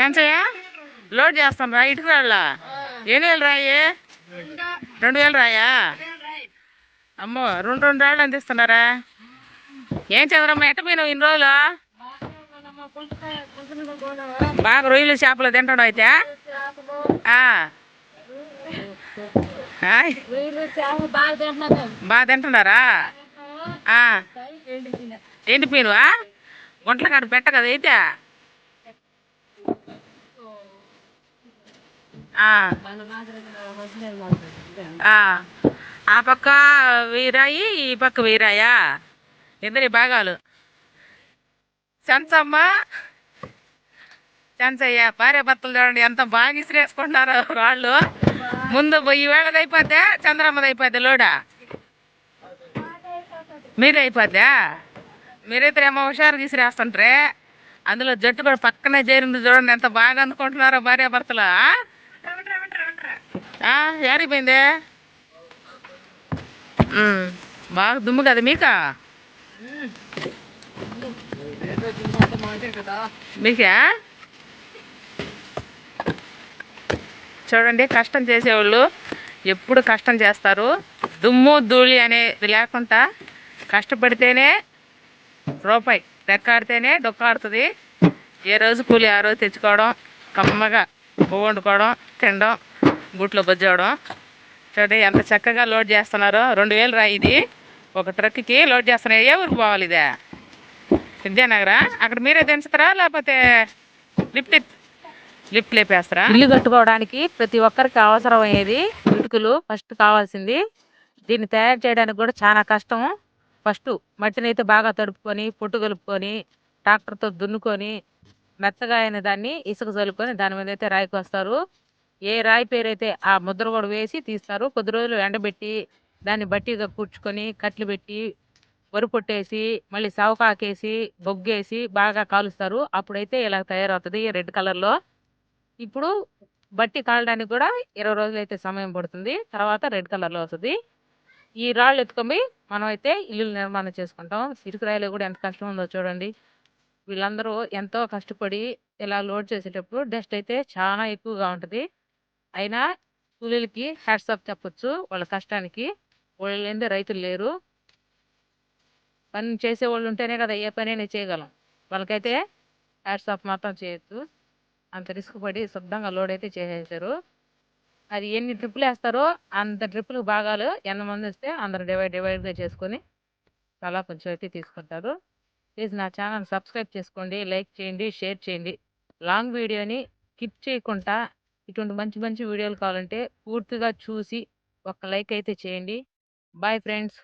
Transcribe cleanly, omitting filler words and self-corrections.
Chenchaiah load చేస్తాను రా ఇటుకు రాళ్ళ ఎన్ని వేలు రాయి 2000 రాయా అమ్మో 2 రాళ్ళు అందిస్తున్నారా ఏం చదరమ్మా ఎట్ట పోయినావు ఇన్ని రోజులు బాగా రొయ్యలు చేపలు తింటాడు అయితే బాగా తింటున్నారా ఎండిపోయినవా గుంటల కాడ పెట్ట కదా అయితే ఆ పక్క వీరాయి ఈ పక్క వీరాయా ఇద్దరి భాగాలు చెంచమ్మ చెంచయ్య భార్య భర్తలు చూడండి ఎంత బాగా ఇసిరేసుకుంటున్నారు రాళ్ళు ముందు ఈ వేళది అయిపోతే చంద్రమ్మది అయిపోద్ది లోడా మీరే అయిపోద్దా మీరైతే ఏమో హుషారుగా ఇసిరేస్తుంటారే అందులో జట్టు కూడా పక్కనే చేరింది చూడండి ఎంత బాగా అనుకుంటున్నారో భార్య భర్తలు ఏరిపోయింది బాగా దుమ్ము కదా మీకా మీకా చూడండి కష్టం చేసేవాళ్ళు ఎప్పుడు కష్టం చేస్తారు దుమ్ము ధూళి అనేది లేకుండా కష్టపడితేనే రూపాయి రెక్కాడితేనే డొక్కాడుతుంది ఏ రోజు కూలి ఆ రోజు తెచ్చుకోవడం కమ్మగా పువ్వు వండుకోవడం తినడం బూట్లో బజ్జవడం చూడండి ఎంత చక్కగా లోడ్ చేస్తున్నారో 2000 రా ఇది ఒక ట్రక్కి లోడ్ చేస్తున్నారు ఏ ఊరికి పోవాలి ఇదే విద్యానగరా అక్కడ మీరే దించుతారా లేకపోతే లిఫ్ట్ లేపేస్తారా ఇల్లు కట్టుకోవడానికి ప్రతి ఒక్కరికి అవసరమయ్యేది ఇటుకలు ఫస్ట్ కావాల్సింది దీన్ని తయారు చేయడానికి కూడా చాలా కష్టం ఫస్ట్ మట్టిని అయితే బాగా తడుపుకొని పొట్టు కలుపుకొని ట్రాక్టర్తో దున్నుకొని మెత్తగా అయిన దాన్ని ఇసుక చల్లుకొని దాని మీద అయితే రాయికి వస్తారు ఏ రాయి పేరు అయితే ఆ ముద్ర కూడా వేసి తీస్తారు కొద్ది రోజులు ఎండబెట్టి దాన్ని బట్టిగా కూర్చుకొని కట్లు పెట్టి వరి పొట్టేసి మళ్ళీ సవకాకేసి బొగ్గేసి బాగా కాలుస్తారు అప్పుడైతే ఇలా తయారవుతుంది రెడ్ కలర్లో ఇప్పుడు బట్టి కాలడానికి కూడా 20 రోజులు అయితే సమయం పడుతుంది తర్వాత రెడ్ కలర్లో వస్తుంది ఈ రాళ్ళు ఎత్తుకొని మనం అయితే ఇల్లు నిర్మాణం చేసుకుంటాం ఇటుక రాయిలో కూడా ఎంత కష్టం ఉందో చూడండి వీళ్ళందరూ ఎంతో కష్టపడి ఇలా లోడ్ చేసేటప్పుడు డస్ట్ అయితే చాలా ఎక్కువగా ఉంటుంది అయినా కూలీలకి హ్యాట్స్ ఆఫ్ చెప్పొచ్చు వాళ్ళ కష్టానికి వాళ్ళు లేనిదే రైతులు లేరు పని చేసేవాళ్ళు ఉంటేనే కదా ఏ పనైనా చేయగలం వాళ్ళకైతే హ్యాట్స్ ఆఫ్ మాత్రం చేయొచ్చు అంత రిస్క్ పడి శుద్ధంగా లోడ్ అయితే చేసేసారు అది ఎన్ని ట్రిప్పులు వేస్తారో అంత ట్రిప్పులు భాగాలు ఎంతమంది వస్తే అందరు డివైడ్గా చేసుకొని అలా కొంచెం అయితే తీసుకుంటారు ప్లీజ్ నా ఛానల్ సబ్స్క్రైబ్ చేసుకోండి లైక్ చేయండి షేర్ చేయండి లాంగ్ వీడియోని స్కిప్ చేయకుండా ఇటువంటి మంచి మంచి వీడియోలు కావాలంటే పూర్తిగా చూసి ఒక లైక్ అయితే చేయండి బాయ్ ఫ్రెండ్స్